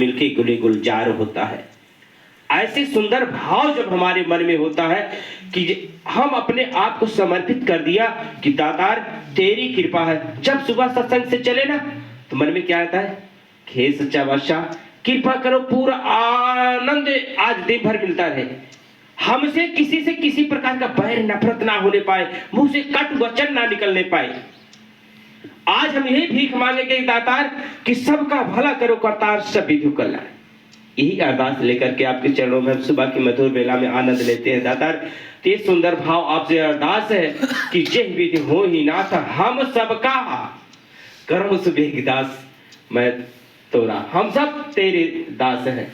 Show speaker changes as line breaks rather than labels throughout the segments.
मिलके गुले गुलजार होता है। ऐसे सुंदर भाव जब हमारे मन में होता है कि हम अपने आप को समर्पित कर दिया कि दातार तेरी कृपा है। जब सुबह सत्संग से चले ना तो मन में क्या आता है, हे सच्चा बादशाह कृपा करो, पूरा आनंद आज दिन भर मिलता रहे, हमसे किसी से किसी प्रकार का बैर नफरत ना होने पाए, मुंह से कट वचन ना निकलने पाए। आज हम यही भीख मांगेंगे दातार कि सबका भला करो करतार सब विधि कल्याण। यही अरदास लेकर के आपके चरणों में हम सुबह की मधुर बेला में आनंद लेते हैं दातार। ये सुंदर भाव आपसे अरदास है कि जय विधि हो ही नाथ हम सबका कर्म सुबेग दास मैं तोरा, हम सब तेरे दास हैं।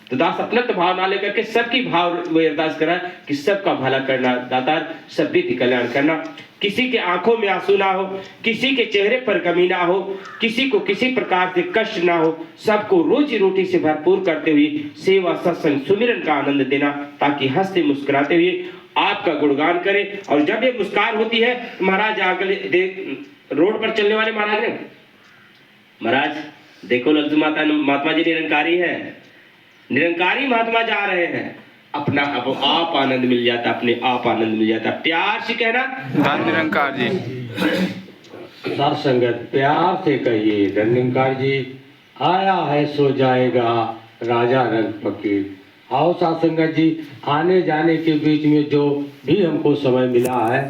तो दास अपना तो भाव ना लेकर के सबकी भाव वो अरदास करा कि सबका भला करना दातार, सब विधि कल्याण करना। किसी के आंखों में आंसू ना हो, किसी के चेहरे पर कमी ना हो, किसी को किसी प्रकार से कष्ट ना हो, सबको रोजी रोटी से भरपूर करते हुए सेवा सत्संग सुमिरन का आनंद देना, ताकि हंसते मुस्कुराते हुए आपका गुणगान करें। और जब ये मुस्कान होती है महाराज अगले रोड पर चलने वाले महाराज ने, महाराज देखो लज्जू महात्मा जी निरंकारी है, निरंकारी महात्मा जा रहे हैं, अपना अब आप आनंद मिल जाता, अपने आप आनंद मिल जाता। प्यार से कहना
धन निरंकार जी।
साथ संगत प्यार से कहिए धन निरंकार जी आया है सो जाएगा राजा रंग फकीर। आओ साथ संगत जी, आने जाने के बीच में जो भी हमको समय मिला है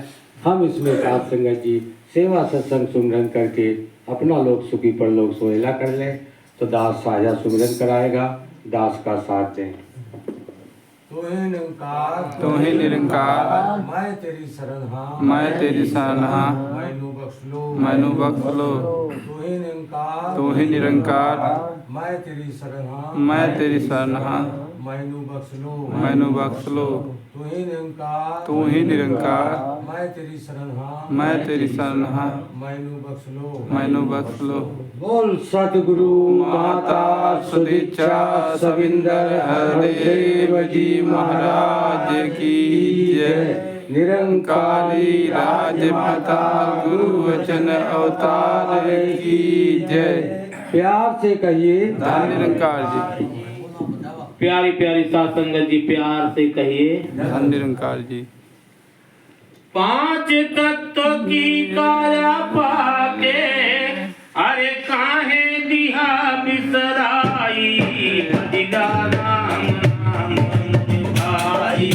हम इसमें साथ संगत जी सेवा सत्संग सुमिरन करके अपना लोक सुखी पर लोक सोहेला कर लें। तो दास साझा सुमिरन कराएगा, दास का साथ दें।
तू ही निरंकार,
तू ही निरंकार,
मैं तेरी शरण हाँ,
मैं तेरी शरण हाँ,
मैनू बख्श लो,
मैनू बख्श लो।
तू ही निरंकार,
तू ही निरंकार,
मैं तेरी शरण हाँ,
मैं तेरी शरण हाँ,
मैनू बख्श लो,
मैनू बख्श लो।
तू ही निरंकार,
तू ही निरंकार,
मैं तेरी शरण हाँ,
मैं तेरी शरण हाँ,
मैनू बख्श लो,
मैनू बख्श लो।
बोल सतगुरु माता सुदीक्षा सविंदर हरदेव जी
महाराज की जय। निरंकारी राजमाता गुरु वचन अवतार की जय।
प्यार से कहिए
धन निरंकार जी।
प्यारी प्यारी साथ संगत जी प्यार से कहिए
धन निरंकार जी।
पांच तत्व की काया पाके अरे काहे दिया बिसराई, भजिला राम नाम भाई,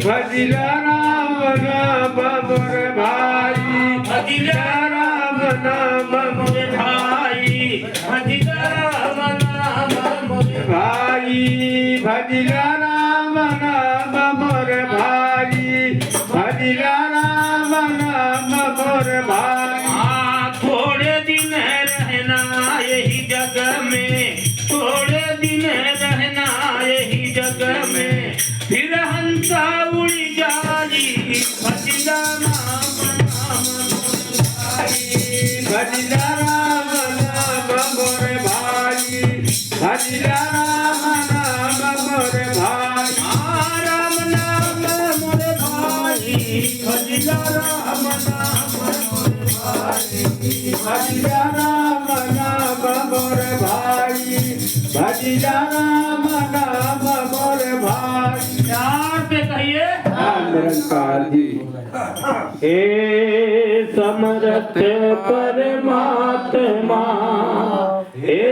भजिला राम नाम मोर भाई,
भजिला राम नाम मोर भाई, भजिला राम नाम मोर
भाई भजिला राम नाम मोर भाई, भजिला राम नाम मोर भाई।
थोड़े दिन रहना यही जग में, थोड़े दिन रहना यही जग में, फिर हंसा उड़ी जाली, भजिला राम नाम मोर भाई,
भजिला राम नाम मोर भाई, भजिला राम नाम मोर भाई।
राम नाम मोर भाई, भजिला राम नाम मोर भाई,
भजिला राम नाम मोर भाई, भजिला राम नाम मोर भाई।
प्यार से कहिए
निरंकार जी। हे समर्थ परमात्मा, हे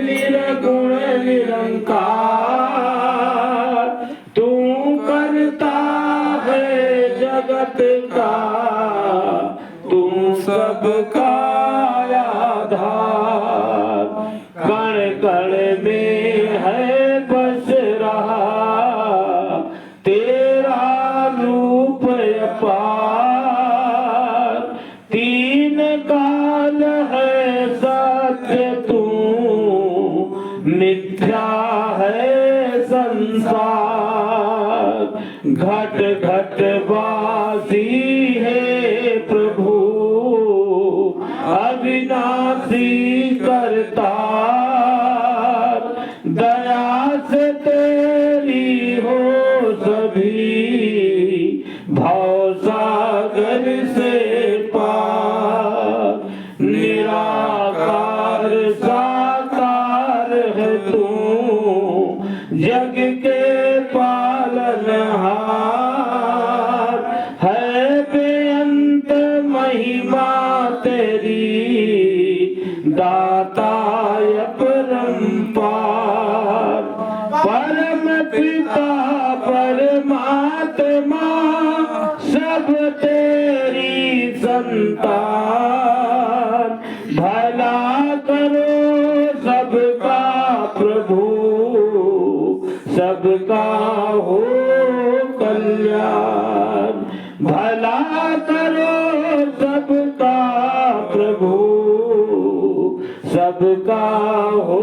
निर्गुण निरंकार, तू करता है जगत का, तू सबका आधार, कण कण में है बस रहा तेरा रूप अपार। तीन काल है सत्य तू, मिथ्या है संसार, घट घट वासी है प्रभु, अविनाशी करतार। दया से तेरी हो सभी, भव सागर से पार। निराकार साकार है तू,
जग के पालनहार, है बेअंत महिमा तेरी, दाता अपरंपार। परम पिता परमात्मा सब तेरी संतान, भला करो सबका प्रभु, सबका हो कल्याण। भला करो सबका प्रभु, सबका हो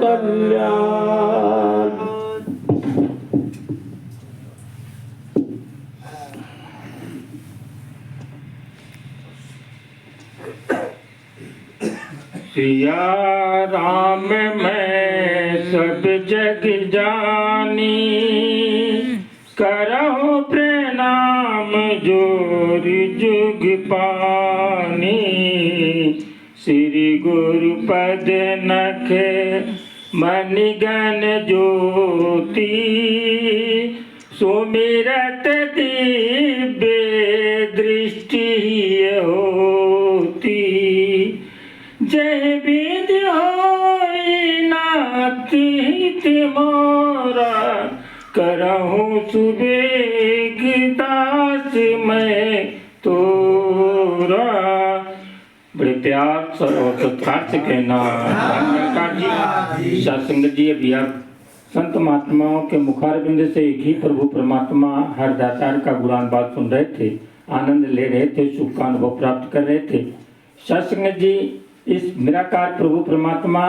कल्याण। सिया राम मैं सब जग जानी, करहु प्रणाम जोर जुग पानी। श्री गुरु पद नख मणिगण ज्योति, सुमिरत दिव्य दृष्टि होती। जय विधि होई नाथ हित मोरा, करहु सुबेग दास मैं तोरा। बड़े प्यार और सत्कार से कहना जी। सत्संग जी अभी आप संत महात्माओं के मुखारबिंद से एक ही प्रभु परमात्मा हर दातार का गुणानुवाद सुन रहे थे, आनंद ले रहे थे, सुख का अनुभव प्राप्त कर रहे थे। सत्संग जी इस निराकार प्रभु परमात्मा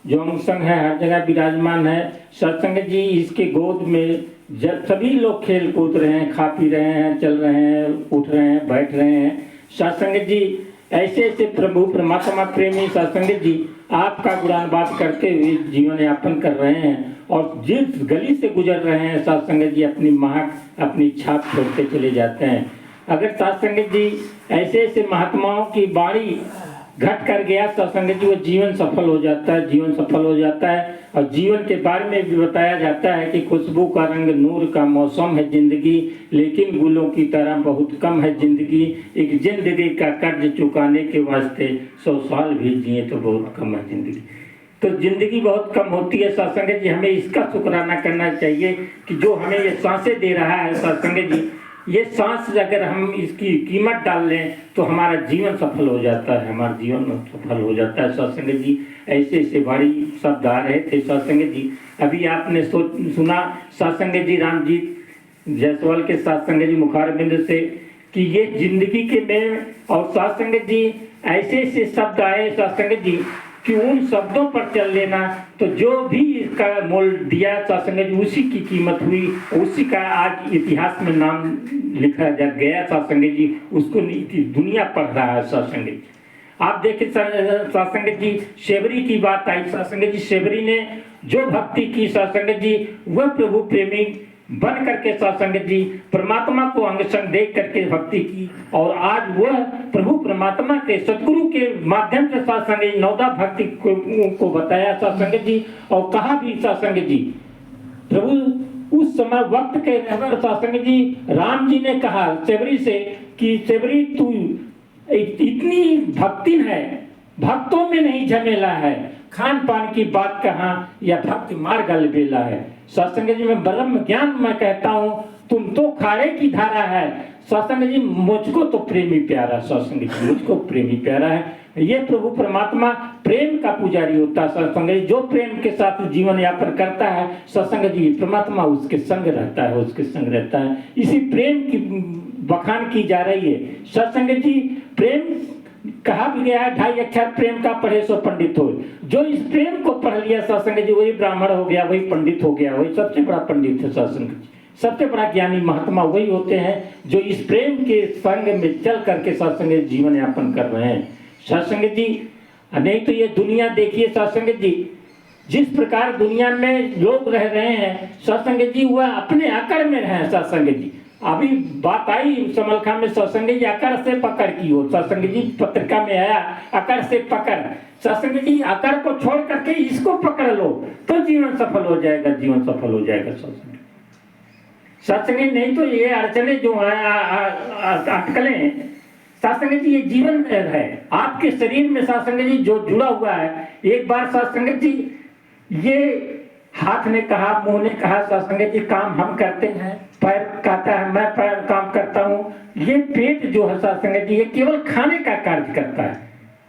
जो अंगसंग है, हर जगह विराजमान है। सत्संग जी इसके गोद में जब सभी लोग खेल कूद रहे हैं, खा पी रहे हैं, चल रहे हैं, उठ रहे हैं, बैठ रहे हैं। सत्संग जी ऐसे ऐसे प्रभु परमात्मा प्रेमी सत्संग जी आपका गुणानुवाद करते हुए जीवन यापन कर रहे हैं, और जिस गली से गुजर रहे हैं सत्संग जी अपनी महक, अपनी छाप छोड़ते चले जाते हैं। अगर सत्संग जी ऐसे ऐसे महात्माओं की बाणी घट कर गया सत्संग जी, वो जीवन सफल हो जाता है, जीवन सफल हो जाता है। और जीवन के बारे में भी बताया जाता है कि खुशबू का रंग नूर का मौसम है जिंदगी, लेकिन गुलों की तरह बहुत कम है जिंदगी। एक जिंदगी का कर्ज चुकाने के वास्ते 100 साल भी जिए तो बहुत कम है जिंदगी। तो जिंदगी बहुत कम होती है सत्संग जी, हमें इसका शुक्राना करना चाहिए कि जो हमें ये सांसें दे रहा है सत्संग जी, ये सांस अगर हम इसकी कीमत डाल लें तो हमारा जीवन सफल हो जाता है, हमारा जीवन सफल हो जाता है। सत्संग जी ऐसे ऐसे बड़ी शब्द आ रहे थे सत्संग जी। अभी आपने सुना सत्संग जी राम जी जायसवाल के सत्संग जी मुखारबिंद से कि ये जिंदगी के में, और सत्संग जी ऐसे ऐसे शब्द आए सत्संग जी कि उन शब्दों पर चल लेना तो जो भी इसका मोल दिया सत्संग जी उसी की कीमत हुई, उसी का आज इतिहास में नाम लिखा जा गया सत्संग जी, उसको दुनिया पढ़ रहा है सत्संग जी। आप देखिए सत्संग जी शेबरी की बात आई, सत्संग जी शेबरी ने जो भक्ति की सत्संग जी, वह प्रभु प्रेमी बन करके सत्संग जी परमात्मा को अंग संग देख करके भक्ति की, और आज वह प्रभु परमात्मा के सतगुरु के माध्यम से सत्संग जी नौदा भक्ति को बताया सत्संग जी। और कहा भी सत्संग जी प्रभु उस समय वक्त के सत्संग जी राम जी ने कहा सेवरी से कि सेवरी तू इतनी भक्ति है, भक्तों में नहीं झमेला है, खान पान की बात कहाँ या भक्ति मार्ग अलबेला है। सत्संग जी में ब्रह्म ज्ञान मैं कहता हूँ तुम तो खारे की धारा है। सत्संग जी मुझको तो प्रेमी प्यारा, सत्संग जी मुझको प्रेमी प्यारा है। ये प्रभु परमात्मा प्रेम का पुजारी होता है सत्संग जी, जो प्रेम के साथ जीवन यापन करता है सत्संग जी परमात्मा उसके संग रहता है, उसके संग रहता है। इसी प्रेम की बखान की जा रही है सत्संग जी। प्रेम कहा भी गया है 2.5 अक्षर प्रेम का पढ़े सो पंडित हो। जो इस प्रेम को पढ़ लिया सत्संग जी वही ब्राह्मण हो गया, वही पंडित हो गया, वही सबसे बड़ा पंडित है सत्संग जी। सबसे बड़ा ज्ञानी महात्मा वही होते हैं जो इस प्रेम के संग में चल करके सत्संग जीवन यापन कर रहे हैं सत्संग जी। नहीं तो ये दुनिया देखिए सत्संग जी, जिस प्रकार दुनिया में लोग रह रहे हैं सत्संग जी, वह अपने अकड़ में रहे सत्संग जी। अभी बात आई समलखा में सत्संग जी अकड़ से पकड़ की हो, सत्संग जी पत्रिका में आया अकड़ से पकड़, सत्संग जी अकड़ को छोड़ करके इसको पकड़ लो तो जीवन सफल हो जाएगा, जीवन सफल हो जाएगा। सत्संग नहीं तो ये अड़चने जो है अटकलें, सत्संग जी ये जीवन है आपके शरीर में। सत्संग जी जो जुड़ा हुआ है, एक बार सत्संग जी ये हाथ ने कहा, मुंह ने कहा, सत्संग जी काम हम करते हैं, पैर कहता है मैं पैर काम करता हूँ। ये पेट जो है सत्संग जी ये केवल खाने का कार्य करता है,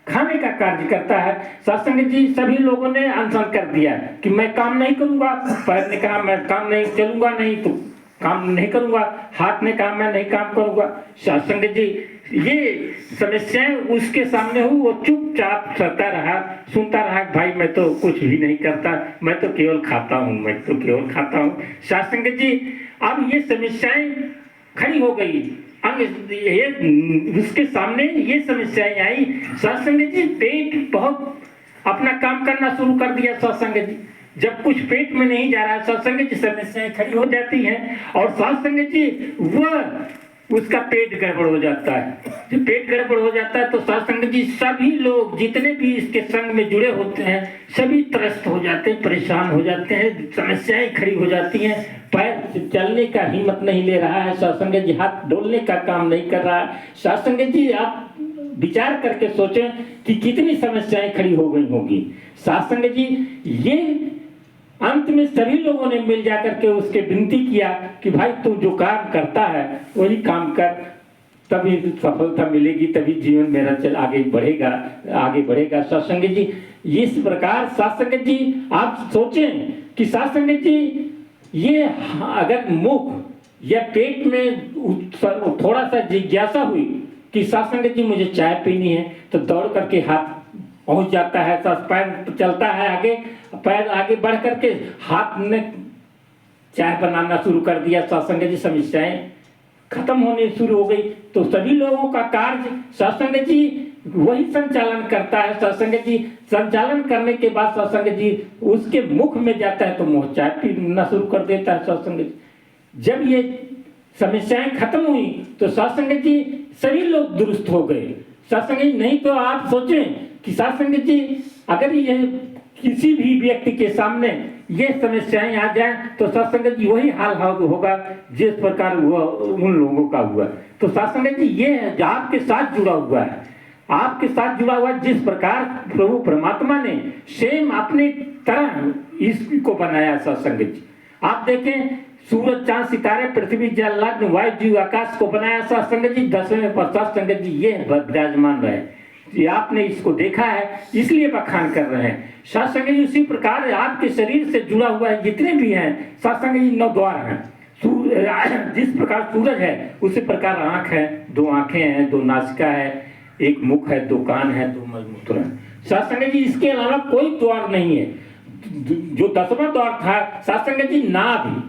खाने का कार्य करता है। सत्संग जी सभी लोगों ने अनशन कर दिया कि मैं काम नहीं करूंगा, पैर ने कहा मैं काम नहीं चलूंगा, नहीं तो काम नहीं करूंगा, हाथ ने कहा मैं नहीं काम करूंगा। सत्संग जी ये समस्याएं उसके सामने हुई, वो चुपचाप सहता रहा, सुनता रहा, भाई मैं तो कुछ भी नहीं करता, मैं तो केवल खाता हूँ, मैं तो केवल खाता हूँ। सत्संग जी अब ये समस्याएं खड़ी हो गई, ये उसके सामने ये समस्याएं आई। सत्संग जी पेट बहुत अपना काम करना शुरू कर दिया। सत्संग जी जब कुछ पेट में नहीं जा रहा है, सत्संग जी समस्याएं खड़ी हो जाती हैं और सत्संग जी वह उसका पेट गड़बड़ हो जाता है। जब पेट गड़बड़ हो जाता है तो सत्संग जी सभी लोग जितने भी इसके संग में जुड़े होते हैं सभी त्रस्त हो जाते हैं, परेशान हो जाते हैं, समस्याएं खड़ी हो जाती हैं। पैर चलने का हिम्मत नहीं ले रहा है, सत्संग जी हाथ डोलने का काम नहीं कर रहा है। सत्संग जी आप विचार करके सोचें कि कितनी समस्याएं खड़ी हो गई होगी। सत्संग जी ये अंत में सभी लोगों ने मिल जाकर के उसके विनती किया कि भाई तू जो काम करता है वही काम कर, तभी सफलता मिलेगी, तभी जीवन मेरा चल आगे बढ़ेगा, आगे बढ़ेगा। सत्संग जी इस प्रकार सत्संग जी आप सोचें कि सत्संग जी ये अगर मुख या पेट में थोड़ा सा जिज्ञासा हुई कि सत्संग जी मुझे चाय पीनी है तो दौड़ करके हाथ पहुंच जाता है, पैर चलता है आगे, पैर आगे बढ़ करके हाथ ने चाय बनाना शुरू कर दिया। सत्संग जी समस्याएं खत्म होने शुरू हो गई तो सभी लोगों का कार्य सत्संग जी वही संचालन करता है। सत्संग जी संचालन करने के बाद सत्संग जी उसके मुख में जाता है तो मुंह चाय पीना शुरू कर देता है। सत्संग जी जब ये समस्याएं खत्म हुई तो सत्संग जी सभी लोग दुरुस्त हो गए। सत्संग जी नहीं तो आप सोचें कि सत्संग जी अगर ये किसी भी व्यक्ति के सामने ये समस्याएं आ जाएं तो सत्संग जी वही हाल होगा जिस प्रकार हुआ उन लोगों का हुआ। तो सत्संग जी ये आपके साथ जुड़ा हुआ है, आपके साथ जुड़ा हुआ जिस प्रकार प्रभु परमात्मा ने सेम अपने तरह इसको बनाया। सत्संग जी आप देखें सूरज चांद सितारे पृथ्वी जल लग्न वायु जीव आकाश को बनाया सत्संग जी 10वें पर सत्संग जी ये विराजमान रहे, ये आपने इसको देखा है इसलिए बखान कर रहे हैं। सत्संग जी उसी प्रकार आपके शरीर से जुड़ा हुआ है, जितने भी हैं सत्संग जी 9 द्वार हैं। जिस प्रकार सूरज है उसी प्रकार आंख है, 2 आंखें हैं, 2 नासिका है, 1 मुख है, 2 कान है, 2 मलमूत्र है। सत्संग जी इसके अलावा कोई द्वार नहीं है। जो 10वां द्वार था सत्संग जी नाभि,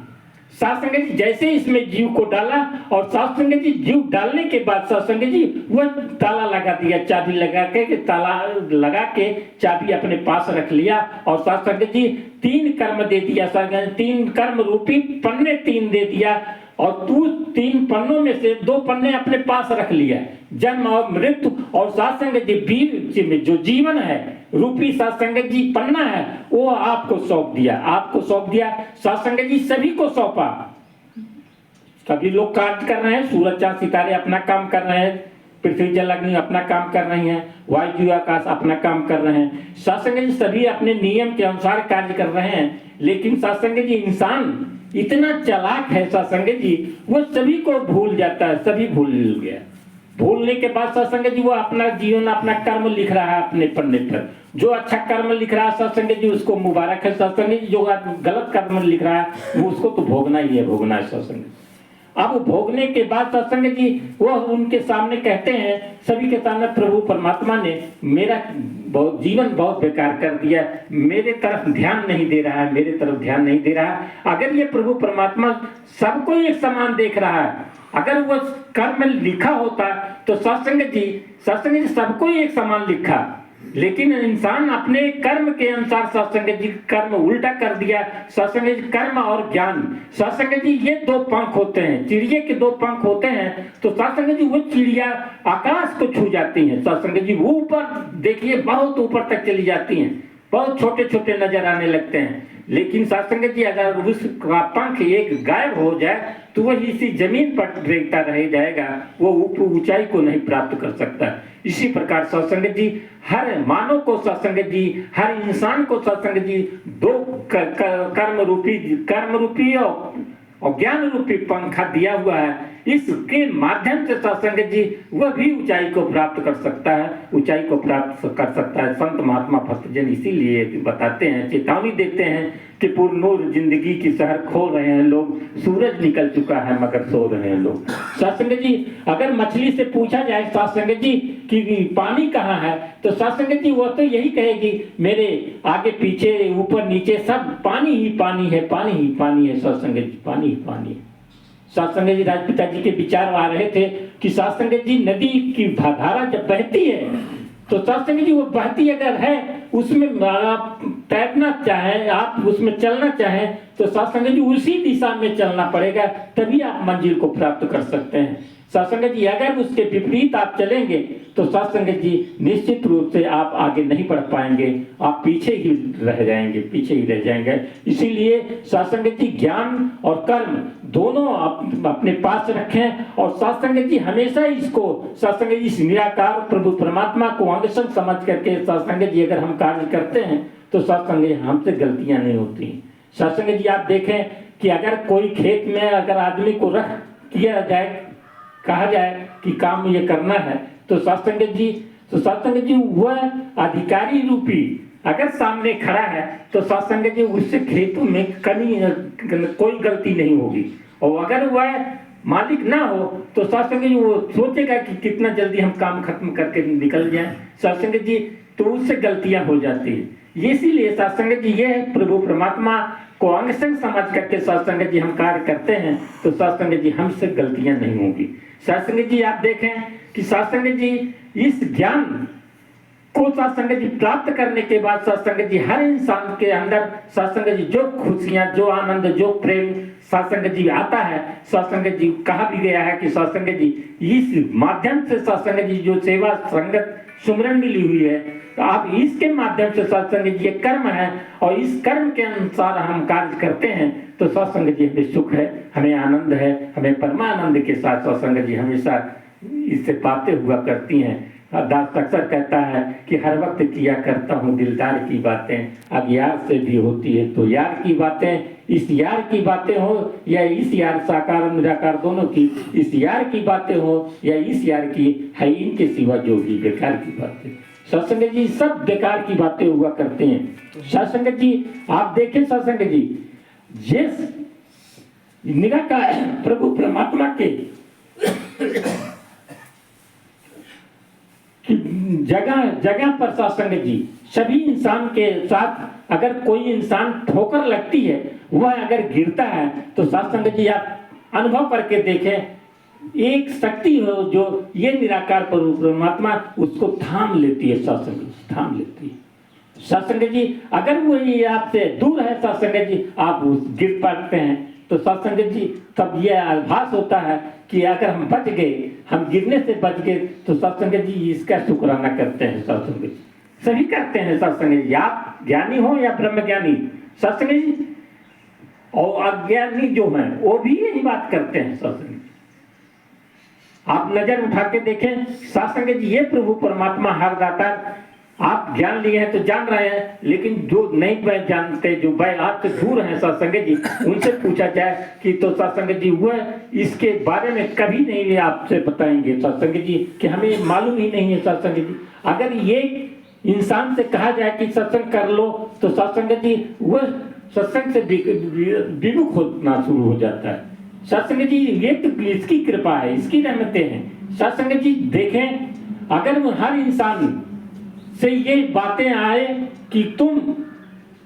सत्संग जी जैसे इसमें जीव को डाला और सत्संग जी जीव डालने के बाद सत्संग जी वह ताला लगा दिया, चाबी लगा के ताला लगा के चाबी अपने पास रख लिया और सत्संग जी 3 कर्म दे दिया। 3 कर्म रूपी पन्ने 3 दे दिया और तू 3 पन्नों में से 2 पन्ने अपने पास रख लिया। जन्म और मृत्यु और सत्संग जी बीच में जो जीवन है रूपी सत्संग जी पन्ना है वो आपको सौंप दिया, आपको सौंप दिया। सत्संग जी सभी को सौंपा, सभी लोग कार्य कर रहे हैं, सूरज चांद सितारे अपना काम कर रहे हैं, पृथ्वी जल अग्नि अपना काम कर रही हैं, वायु जीव आकाश अपना काम कर रहे हैं। सत्संग जी सभी अपने नियम के अनुसार कार्य कर रहे हैं, लेकिन सत्संग जी इंसान इतना चालाक है सत्संग जी वो सभी को भूल जाता है, सभी भूल गया। भूलने के बाद सत्संग जी वो अपना जीवन अपना कर्म लिख रहा है अपने पन्ने पर। जो अच्छा कर्म लिख रहा है सत्संग जी उसको मुबारक है। सत्संग जी जो गलत कर्म लिख रहा है वो उसको तो भोगना ही है, भोगना है सत्संग। अब भोगने के बाद सत्संग जी वो उनके सामने कहते हैं, सभी के सामने प्रभु परमात्मा ने मेरा जीवन बहुत बेकार कर दिया, मेरे तरफ ध्यान नहीं दे रहा है, मेरे तरफ ध्यान नहीं दे रहा है। अगर ये प्रभु परमात्मा सबको एक समान देख रहा है, अगर वो कर्म लिखा होता तो सत्संग जी सबको एक समान लिखा, लेकिन इंसान अपने कर्म के अनुसार सत्संग जी कर्म उल्टा कर दिया। सत्संग जी कर्म और ज्ञान, सत्संग जी ये दो पंख होते हैं, चिड़िया के दो पंख होते हैं। तो सत्संग जी वो चिड़िया आकाश को छू जाती हैं। सत्संग जी वो ऊपर देखिए बहुत ऊपर तक चली जाती हैं, बहुत छोटे छोटे नजर आने लगते हैं। लेकिन सत्संग जी अगर उसका पंख एक गायब हो जाए तो वह इसी जमीन पर रेंगता रह जाएगा, वो ऊंचाई को नहीं प्राप्त कर सकता। इसी प्रकार सत्संग जी हर मानव को, सत्संग जी हर इंसान को सत्संग जी दो कर्म रूपी और ज्ञान रूपी पंखा दिया हुआ है। इसके माध्यम से सत्संग जी वह भी ऊंचाई को प्राप्त कर सकता है, ऊंचाई को प्राप्त कर सकता है। संत महात्मा भक्तजन इसीलिए बताते हैं, चेतावनी देते हैं कि पुरनूर जिंदगी की शहर खो रहे हैं लोग, सूरज निकल चुका है मगर सो रहे हैं लोग। सत्संग जी अगर मछली से पूछा जाए सत्संग जी कि पानी कहाँ है, तो सत्संग जी वो तो यही कहेगी मेरे आगे पीछे ऊपर नीचे सब पानी ही पानी है, पानी ही पानी है। सत्संग जी पानी ही पानी है। सत्संग जी राजपिता जी के विचार आ रहे थे कि सत्संग जी नदी की धारा जब बहती है तो सत्संग जी वो बहती अगर है उसमें आप तैरना चाहें, आप उसमें चलना चाहें तो सत्संग जी उसी दिशा में चलना पड़ेगा, तभी आप मंजिल को प्राप्त कर सकते हैं। सत्संग जी अगर उसके विपरीत आप चलेंगे तो सत्संग जी निश्चित रूप से आप आगे नहीं बढ़ पाएंगे, आप पीछे ही रह जाएंगे, पीछे ही रह जाएंगे। इसीलिए सत्संग जी ज्ञान और कर्म दोनों अपने पास रखें और सत्संग जी हमेशा इसको, सत्संग जी इस निराकार प्रभु परमात्मा को अंग संग समझ करके सत्संग जी अगर हम कार्य करते हैं तो सत्संग जी हमसे गलतियां नहीं होती। सत्संग जी आप देखें कि अगर कोई खेत में अगर आदमी को रख किया जाए, कहा जाए कि काम ये करना है, तो सत्संग जी वह अधिकारी रूपी अगर सामने खड़ा है तो सत्संग जी उससे खेतों में कोई गलती नहीं होगी। और अगर वह मालिक ना हो तो सत्संग जी वो सोचेगा कि कितना जल्दी हम काम खत्म करके निकल जाएं। सत्संग जी तो उससे गलतियां हो जाती है। इसीलिए सत्संग जी ये प्रभु परमात्मा को अंग संग समझ करके सत्संग जी हम कार्य करते हैं तो सत्संग जी हमसे गलतियां नहीं होगी। सत्संग जी आप देखें कि सत्संग जी इस ज्ञान को सत्संग जी प्राप्त करने के बाद सत्संग जी हर इंसान के अंदर सत्संग जी जो खुशियां, जो आनंद, जो प्रेम सत्संग जी आता है, सत्संग जी कहा भी गया है कि सत्संग जी इस माध्यम से सत्संग जी जो सेवा संगत सुमरन मिली हुई है तो आप इसके माध्यम से सत्संग जी ये कर्म है और इस कर्म के अनुसार हम कार्य करते हैं तो सत्संग जी हमें सुख है, हमें आनंद है, हमें परमानंद के साथ सत्संग जी हमेशा इससे बातें हुआ करती हैं। दास अक्सर कहता है कि हर वक्त किया करता हूँ दिलदार की बातें, अब यार से भी होती है तो यार की बातें, इस यार की बातें हो या इस यार साकार निराकार दोनों की, इस यार की बातें हो या इस यार की, है इनके सिवा जो भी बेकार की बातें। सत्संग जी सब बेकार की बातें हुआ करते हैं। सत्संग जी आप देखें, सत्संग जी जिस निराकार प्रभु परमात्मा के जगह जगह पर सत्संग जी सभी इंसान के साथ अगर कोई इंसान ठोकर लगती है, वह अगर गिरता है तो सत्संग जी आप अनुभव करके देखें, एक शक्ति हो जो ये निराकार परमात्मा उसको थाम लेती है, सत्संग थाम लेती है। सत्संग जी अगर वो ये आपसे दूर है सत्संग जी आप गिर पड़ते हैं तो सत्संग जी तब ये आभास होता है कि अगर हम बच गए, हम गिरने से बच गए तो सत्संग जी इसका शुक्राना करते हैं। सत्संग जी सभी करते हैं। सत्संग जी आप ज्ञानी हो या ब्रह्म ज्ञानी, सत्संग जी और अज्ञानी जो है वो भी यही बात करते हैं। सत्संग आप नजर उठा के देखें, सत्संग जी ये प्रभु परमात्मा हर दाता, आप ज्ञान लिए हैं तो जान रहे हैं, लेकिन जो नहीं जानते, जो भाई आपसे दूर हैं सत्संग जी, उनसे पूछा जाए कि तो सत्संग जी वह इसके बारे में कभी नहीं आपसे बताएंगे सत्संग जी कि हमें मालूम ही नहीं है। सत्संग जी अगर ये इंसान से कहा जाए कि सत्संग कर लो तो सत्संग जी वह सत्संग से विमुख होना शुरू हो जाता है। सत्संग जी ये तो इसकी कृपा है, इसकी रहमतें हैं। सत्संग जी देखें अगर हर इंसान से ये बातें आए कि तुम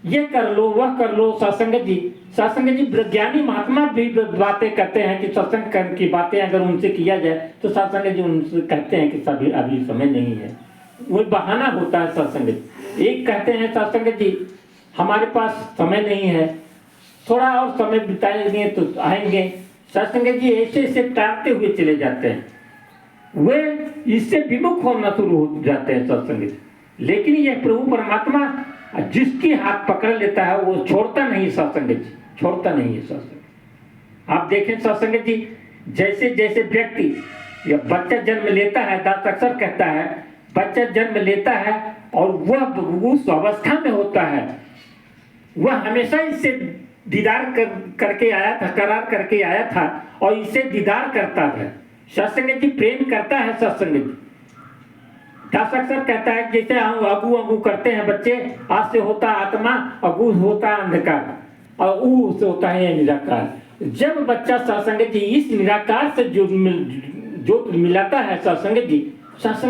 ये कर लो वह कर लो, सत्संग जी ज्ञानी महात्मा भी बातें करते हैं कि सत्संग की बातें अगर उनसे किया जाए तो सत्संग जी उनसे कहते हैं कि सभी अभी समय नहीं है। वो बहाना होता है सत्संग। एक कहते हैं सत्संग जी हमारे पास समय नहीं है, थोड़ा और समय बिताएंगे तो आएंगे। सत्संग जी ऐसे ऐसे टालते हुए चले जाते हैं, वे इससे विमुख होना शुरू हो जाते हैं सत्संग। लेकिन यह प्रभु परमात्मा जिसकी हाथ पकड़ लेता है वो छोड़ता नहीं सत्संग जी, छोड़ता नहीं है सत्संग। आप देखें सत्संग जी, जैसे जैसे व्यक्ति या बच्चा जन्म लेता है, दास अक्सर कहता है बच्चा जन्म लेता है और वह उस अवस्था में होता है, वह हमेशा इससे दीदार करके आया था, करार करके आया था और इससे दीदार करता था। सत्संग जी प्रेम करता है सत्संग जी। दास अक्सर कहता है जैसे हम अगू अगू करते हैं बच्चे, आज से होता आत्मा, अगू होता अंधकार और ऊ से होता है निराकार। जब बच्चा सत्संग जी इस निराकार से जो मिलाता है सत्संग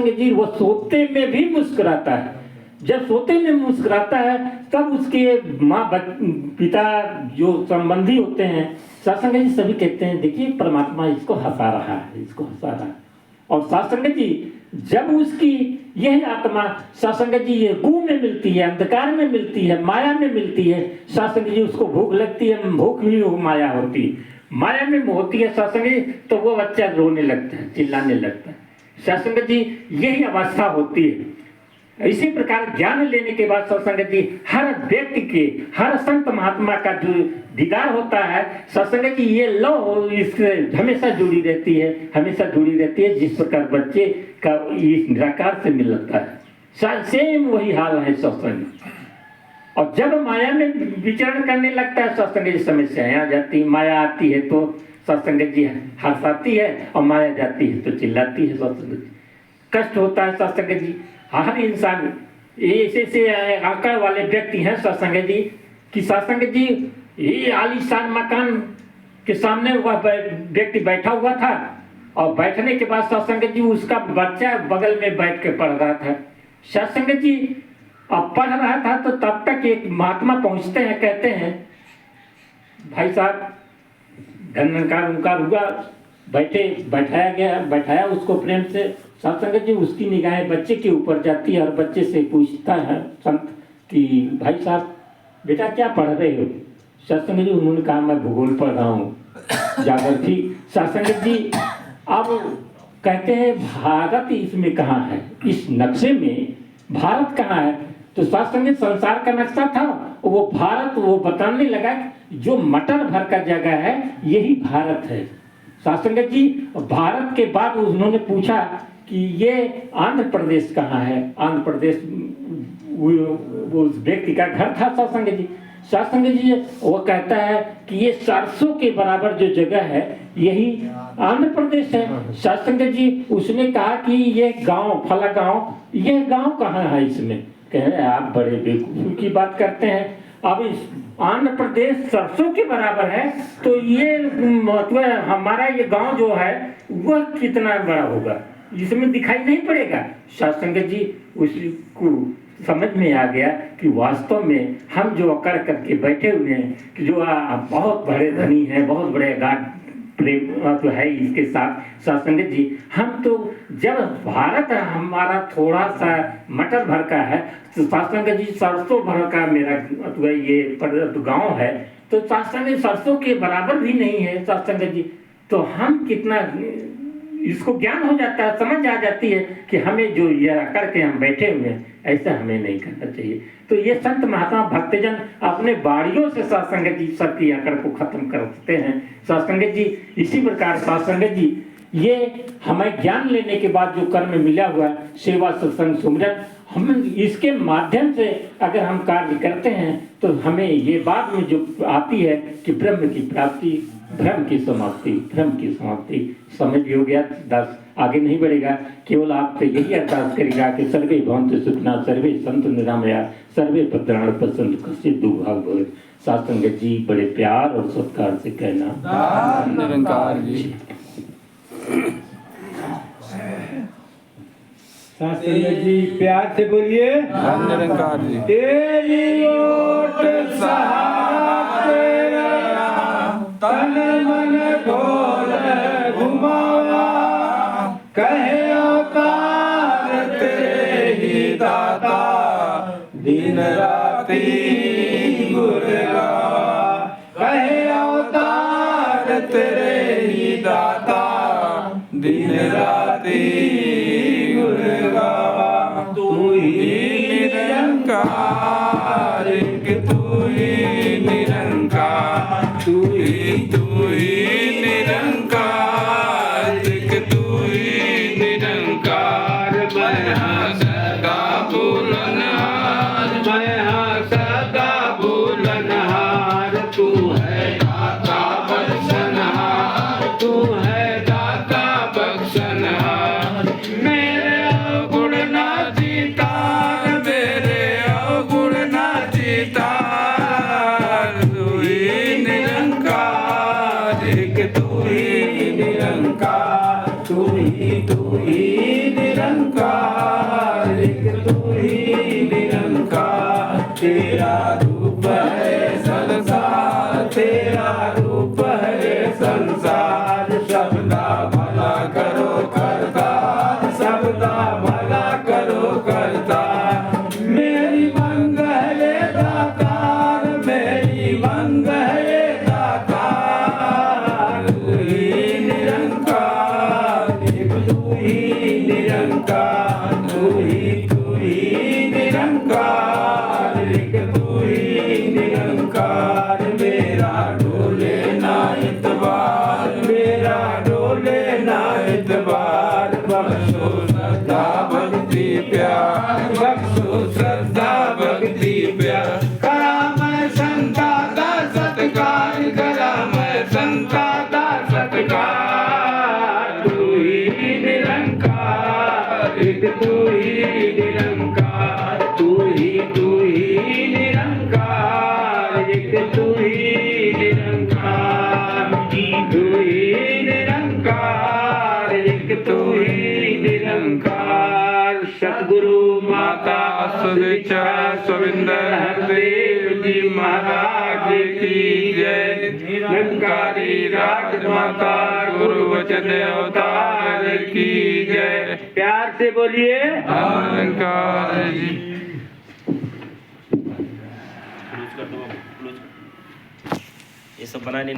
जी वो सोते में भी मुस्कुराता है। जब सोते में मुस्कुराता है तब उसके माँ पिता जो संबंधी होते हैं सत्संग जी सभी कहते हैं देखिए परमात्मा इसको हंसा रहा है, इसको हंसा रहा है। और सत्संग जी जब उसकी यही आत्मा सत्संग जी ये गू में मिलती है, अंधकार में मिलती है, माया में मिलती है, सत्संग जी उसको भूख लगती है, भूख भी माया होती है, माया में होती है सत्संग जी, तो वो बच्चा रोने लगता है, चिल्लाने लगता है। सत्संग जी यही अवस्था होती है। इसी प्रकार ज्ञान लेने के बाद सत्संग जी हर व्यक्ति के, हर संत महात्मा का जो दीदार होता है सत्संग जी ये लो इससे हमेशा जुड़ी रहती है, हमेशा जुड़ी रहती है। जिस प्रकार बच्चे का इस निराकार से मिलता है सेम वही हाल है सत्संग। और जब माया में विचरण करने लगता है सत्संग जी समस्याएं आ जाती, माया आती है तो सत्संग जी हंसाती है और माया जाती है तो चिल्लाती है सत्संग जी। कष्ट होता है सत्संग जी। हर इंसान ऐसे ऐसे आकार वाले व्यक्ति हैं सत्संग जी कि सत्संग जी ये आलीशान मकान के सामने वह व्यक्ति बैठा हुआ था और बैठने के बाद सत्संग जी उसका बच्चा बगल में बैठ के पढ़ रहा था। सत्संग जी अब पढ़ रहा था तो तब तक एक महात्मा पहुंचते हैं, कहते हैं भाई साहब धनकार उनकार हुआ, बैठाया उसको प्रेम से। सत्संग जी उसकी निगाहें बच्चे के ऊपर जाती है और बच्चे से पूछता है संत कि भाई साहब बेटा क्या पढ़ रहे हो? सत्संग जी उन्होंने कहा मैं भूगोल पढ़ रहा हूँ जागृति। सत्संग जी अब कहते हैं भारत इसमें कहाँ है, इस नक्शे में भारत कहाँ है? तो सत्संग संसार का नक्शा था, वो भारत वो बताने लगा जो मटर भर का जगह है यही भारत है। सत्संग जी भारत के बाद उन्होंने पूछा कि ये आंध्र प्रदेश कहाँ है? आंध्र प्रदेश वो उस व्यक्ति का घर था सत्संग जी। सत्संग जी वो कहता है कि ये सरसों के बराबर जो जगह है यही आंध्र प्रदेश है। सत्संग जी उसने कहा कि ये गांव फला गांव, ये गांव कहाँ है इसमें? कह रहे आप बड़े बेवकूफ़ी की बात करते हैं। अब इस आंध्र प्रदेश सरसों के बराबर है तो ये मतलब हमारा ये गांव जो है वह कितना बड़ा होगा, इसमें दिखाई नहीं पड़ेगा। सत्संग जी उसको समझ में आ गया कि वास्तव में हम जो अकड़ करके बैठे हुए हैं कि जो बहुत बड़े धनी हैं, बहुत बड़े गाढ़ प्रेम तो है इसके साथ सत्संग जी। हम तो जब भारत हमारा थोड़ा सा मटर भर का है तो सत्संग जी सरसों भर का मेरा तो ये गांव है, तो सत्संग सरसों के बराबर भी नहीं है सत्संग जी। तो हम कितना इसको ज्ञान हो जाता है, समझ आ जाती है कि हमें जो ये करके हम बैठे हुए हैं ऐसा हमें नहीं करना चाहिए। तो ये संत महात्मा भक्तजन अपने बाड़ियों से सत्संग जी सबकी अकड़ को खत्म करते हैं सत्संग जी। इसी प्रकार सत्संग जी ये हमें ज्ञान लेने के बाद जो कर्म मिला हुआ सेवा सत्संग सुमिरन, हम इसके माध्यम से अगर हम कार्य करते हैं तो हमें ये बाद में जो आती है कि ब्रह्म की प्राप्ति, भ्रम की समाप्ति, भ्रम की समाप्ति। समझ हो गया दास, आगे नहीं बढ़ेगा, केवल आपसे यही अरदास करेगा कि सर्वे भवन्तु सुखिनः, सर्वे सन्तु निरामया, सर्वे भद्राणि पश्यन्तु कश्चित् दुर्भाग् भवेत्। सत्संग जी बड़े प्यार और सत्कार से कहना
निरंकार जी।
सत्संग जी प्यार से बोलिए
निरंकार जी।
तेरी ओट सहारा तेरा, तन मन ढोल घुमावा, कहे अवतार तेरे दाता दिन राति गुण गावा कहे अवतार तेरे ही दाता दिन राति गुण गावा तू ही निरंकार कि तू ही निरंकार तू ही निरंकार कि तू ही निरंकार मैं हाँ सदा बुलनहार मैं हाँ सदा बुलनहार तू है दाता बख्शनहार तू है दाता बख्शनहार मेरे अवगुण ना चितार मेरे अवगुण ना चितार तू ही निरंकार कि तू ही निरंकार तू ही निरंकार कि तू ही निरंकार तेरा रूप है संसार तेरा रूप है संसार सबदा भला करो करता सबदा भला करो करता मेरी मंगले दातार मेरी मंगले दातार तू ही निरंकार तू ही निरंकार तू ही निरंकार तू ही निरंकार मेरा डोले ना इतबार मेरा डोले ना इतबार बख्शो श्रद्धा भक्ति प्यार बख्शो श्रद्धा भक्ति प्यार करा मैं संता का सत्कार करा मैं संता का सत्कार तू ही निरंकार तू ही निरंकार तू ही निरंकार तू ही निरंकार तू ही निरंकार तू ही निरंकार सतगुरु माता सुविचा सुविंदर हरदेव जी महाराज की जय निरंकारी राजमाता गुरु वचन अवतार की जय
प्यार से बोलिए
निरंकार जी
ये सब बनाने